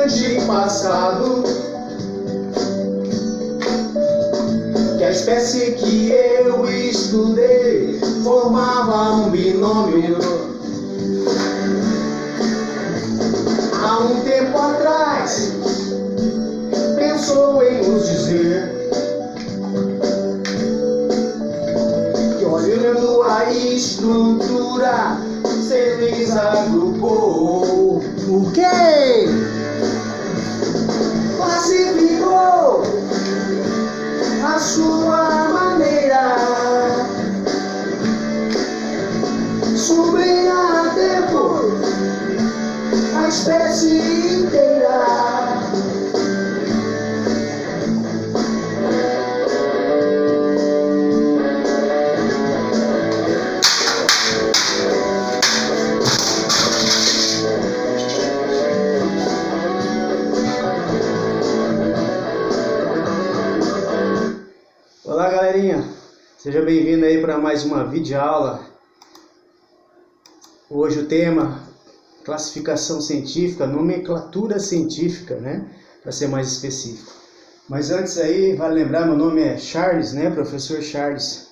grande passado, que a espécie que eu estudei formava um binômio. Há um tempo atrás pensou em nos dizer que, olhando a estrutura, se agrupou. O quê? Classificou a sua maneira, sobrinha a tempo a espécie inteira. Olá, galerinha, seja bem-vindo aí para mais uma videoaula. Hoje o tema classificação científica, nomenclatura científica, né, para ser mais específico. Mas antes aí, vale lembrar, meu nome é Charles, né, professor Charles.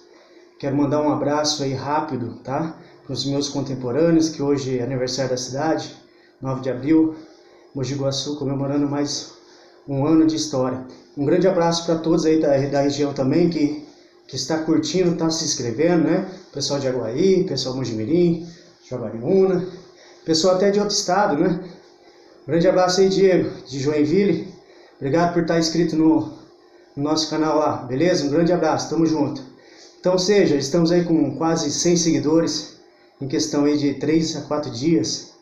Quero mandar um abraço aí rápido, tá, para os meus contemporâneos, que hoje é aniversário da cidade, 9 de abril, Mogi Guaçu, comemorando mais um ano de história. Um grande abraço para todos aí da região também que está curtindo, está se inscrevendo, né? Pessoal de Aguaí, pessoal de Mojimirim, Jaguariúna, pessoal até de outro estado, né? Grande abraço aí, Diego, de Joinville. Obrigado por estar inscrito no nosso canal lá, beleza? Um grande abraço, tamo junto. Então, estamos aí com quase 100 seguidores em questão aí de 3 a 4 dias.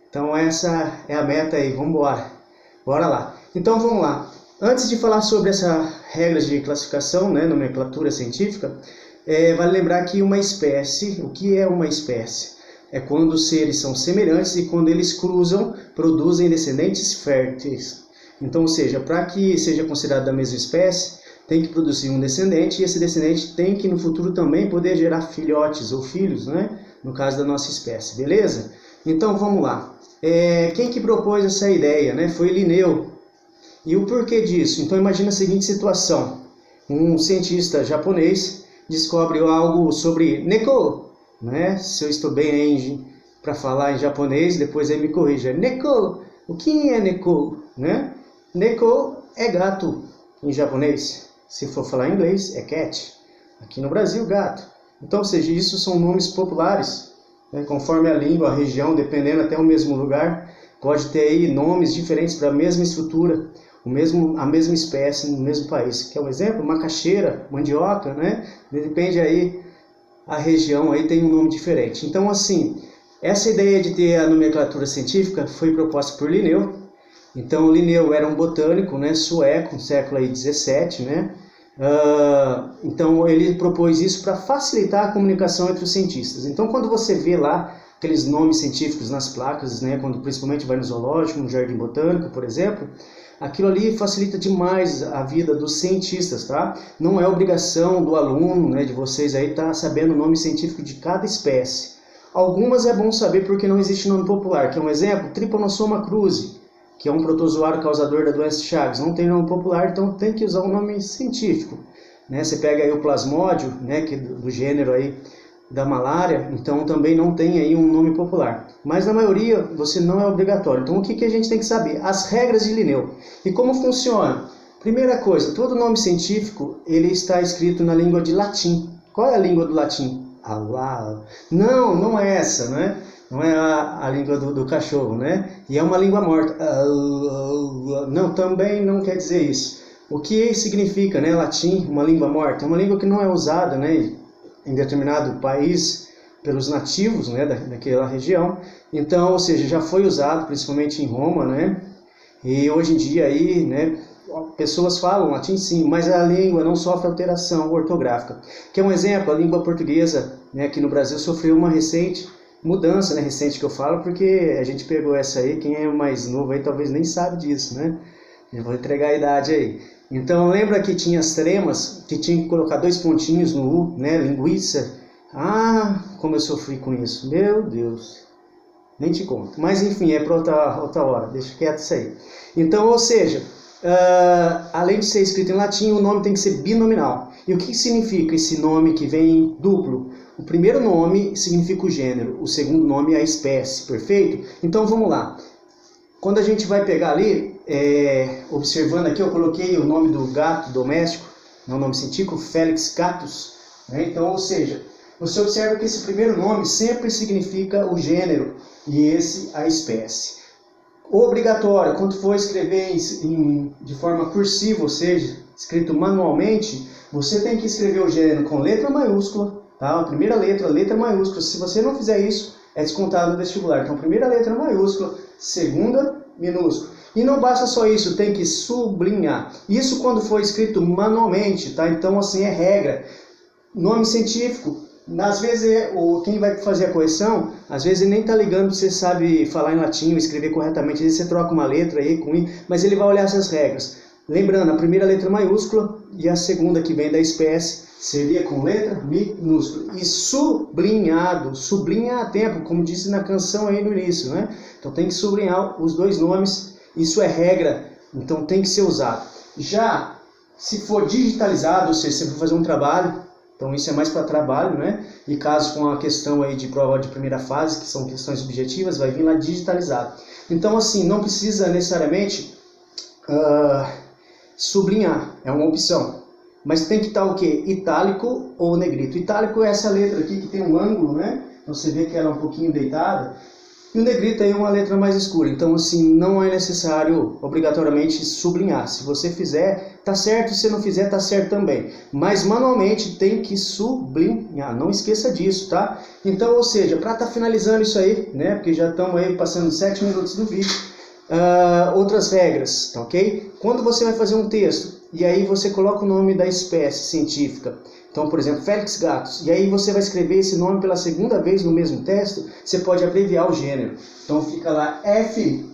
Então essa é a meta aí, vamos embora. Bora lá. Então vamos lá. Antes de falar sobre essa regra de classificação, né, nomenclatura científica, vale lembrar que uma espécie, o que é uma espécie? É quando os seres são semelhantes e quando eles cruzam, produzem descendentes férteis. Então, ou seja, para que seja considerado da mesma espécie, tem que produzir um descendente e esse descendente tem que no futuro também poder gerar filhotes ou filhos, né, no caso da nossa espécie, beleza? Então vamos lá. Quem que propôs essa ideia, né? Foi Linneu. E o porquê disso? Então imagina a seguinte situação. Um cientista japonês descobre algo sobre Neko, né? Se eu estou bem aí para falar em japonês, depois aí me corrija. Neko, o que é Neko? Né? Neko é gato em japonês. Se for falar em inglês, é cat. Aqui no Brasil, gato. Então, ou seja, isso são nomes populares, né? Conforme a língua, a região, dependendo até o mesmo lugar, pode ter aí nomes diferentes para a mesma estrutura, a mesma espécie no mesmo país. Quer um exemplo? Macaxeira, mandioca, né? Depende aí, a região aí tem um nome diferente. Então, assim, essa ideia de ter a nomenclatura científica foi proposta por Linneu. Então, Linneu era um botânico, né, sueco, no século aí 17, né? Então, ele propôs isso para facilitar a comunicação entre os cientistas. Então, quando você vê lá aqueles nomes científicos nas placas, né, quando principalmente vai no zoológico, no jardim botânico, por exemplo, aquilo ali facilita demais a vida dos cientistas, tá? Não é obrigação do aluno, né, de vocês aí estar sabendo o nome científico de cada espécie. Algumas é bom saber porque não existe nome popular, que é um exemplo, Trypanosoma cruzi, que é um protozoário causador da doença de Chagas. Não tem nome popular, então tem que usar um nome científico, né? Você pega aí o plasmódio, né, que do gênero aí da malária, então também não tem aí um nome popular. Mas na maioria você não é obrigatório. Então o que a gente tem que saber? As regras de Linneu. E como funciona? Primeira coisa, todo nome científico ele está escrito na língua de latim. Qual é a língua do latim? Não é essa, né? Não é a língua do cachorro, né? E é uma língua morta. Não, também não quer dizer isso. O que significa, né, latim, uma língua morta? É uma língua que não é usada, né, em determinado país pelos nativos, né, daquela região. Então, ou seja, já foi usado principalmente em Roma, né? E hoje em dia aí, né, pessoas falam latim sim, mas a língua não sofre alteração ortográfica. Que é um exemplo, a língua portuguesa, né, aqui no Brasil sofreu uma recente mudança, né, recente que eu falo, porque a gente pegou essa aí, quem é mais novo aí talvez nem sabe disso, né? Eu vou entregar a idade aí. Então lembra que tinha as tremas, que tinha que colocar 2 pontinhos no U, né, linguiça. Ah, como eu sofri com isso, meu Deus. Nem te conto. Mas enfim, é para outra hora, deixa quieto isso aí. Então, ou seja, além de ser escrito em latim, o nome tem que ser binominal. E o que significa esse nome que vem duplo? O primeiro nome significa o gênero, o segundo nome é a espécie, perfeito? Então vamos lá. Quando a gente vai pegar ali, observando aqui, eu coloquei o nome do gato doméstico, não o nome científico, Felix Catus, né? Então, ou seja, você observa que esse primeiro nome sempre significa o gênero e esse a espécie. Obrigatório, quando for escrever de forma cursiva, ou seja, escrito manualmente, você tem que escrever o gênero com letra maiúscula, tá? A primeira letra maiúscula. Se você não fizer isso, é descontado no vestibular. Então, primeira letra maiúscula, segunda minúscula. E não basta só isso, tem que sublinhar. Isso quando for escrito manualmente, tá? Então, assim, é regra. Nome científico, às vezes quem vai fazer a correção, às vezes ele nem está ligando se você sabe falar em latim ou escrever corretamente. Às vezes você troca uma letra aí com i, mas ele vai olhar essas regras. Lembrando, a primeira letra maiúscula e a segunda que vem da espécie seria com letra minúscula. E sublinhado, sublinha a tempo, como disse na canção aí no início, né? Então tem que sublinhar os dois nomes, isso é regra, então tem que ser usado. Já se for digitalizado, ou seja, você for fazer um trabalho, então isso é mais para trabalho, né? E caso com a questão aí de prova de primeira fase, que são questões objetivas, vai vir lá digitalizado. Então assim, não precisa necessariamente sublinhar, é uma opção. Mas tem que estar o quê? Itálico ou negrito. Itálico é essa letra aqui que tem um ângulo, né? Então você vê que ela é um pouquinho deitada. E o negrito aí é uma letra mais escura. Então assim, não é necessário obrigatoriamente sublinhar. Se você fizer, tá certo. Se não fizer, tá certo também. Mas manualmente tem que sublinhar. Não esqueça disso, tá? Então, ou seja, para estar finalizando isso aí, né? Porque já estamos aí passando 7 minutos do vídeo. Outras regras, tá ok? Quando você vai fazer um texto e aí você coloca o nome da espécie científica, então, por exemplo, Felix Catus, e aí você vai escrever esse nome pela segunda vez no mesmo texto, você pode abreviar o gênero. Então fica lá F.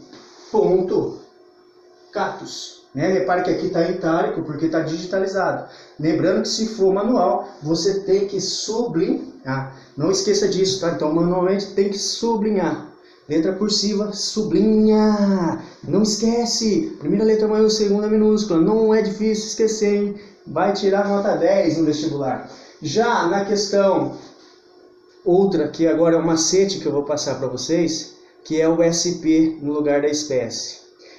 Catus. Né? Repare que aqui está em itálico porque está digitalizado. Lembrando que se for manual, você tem que sublinhar. Não esqueça disso, tá? Então manualmente tem que sublinhar. Letra cursiva, sublinha. Não esquece. Primeira letra maiúscula, segunda minúscula. Não é difícil esquecer, hein? Vai tirar nota 10 no vestibular. Já na questão outra, que agora é um macete que eu vou passar para vocês, que é o SP no lugar da espécie.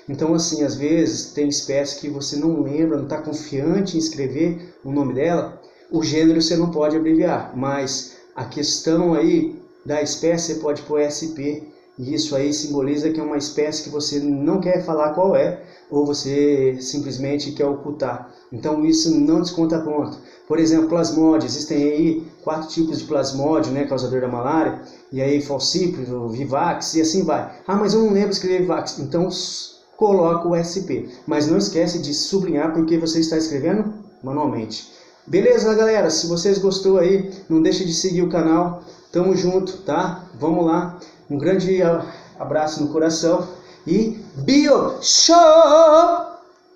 Então assim, às vezes tem espécie que você não lembra, não está confiante em escrever o nome dela, o gênero você não pode abreviar, mas a questão aí da espécie você pode pôr SP. E isso aí simboliza que é uma espécie que você não quer falar qual é, ou você simplesmente quer ocultar. Então isso não desconta ponto. Por exemplo, plasmódio. Existem aí 4 tipos de plasmódio, né, causador da malária. E aí falcíprio, vivax e assim vai. Ah, mas eu não lembro escrever vivax. Então coloca o SP. Mas não esquece de sublinhar porque você está escrevendo manualmente. Beleza, galera? Se vocês gostou aí, não deixe de seguir o canal. Tamo junto, tá? Vamos lá. Um grande abraço no coração e Bio Show!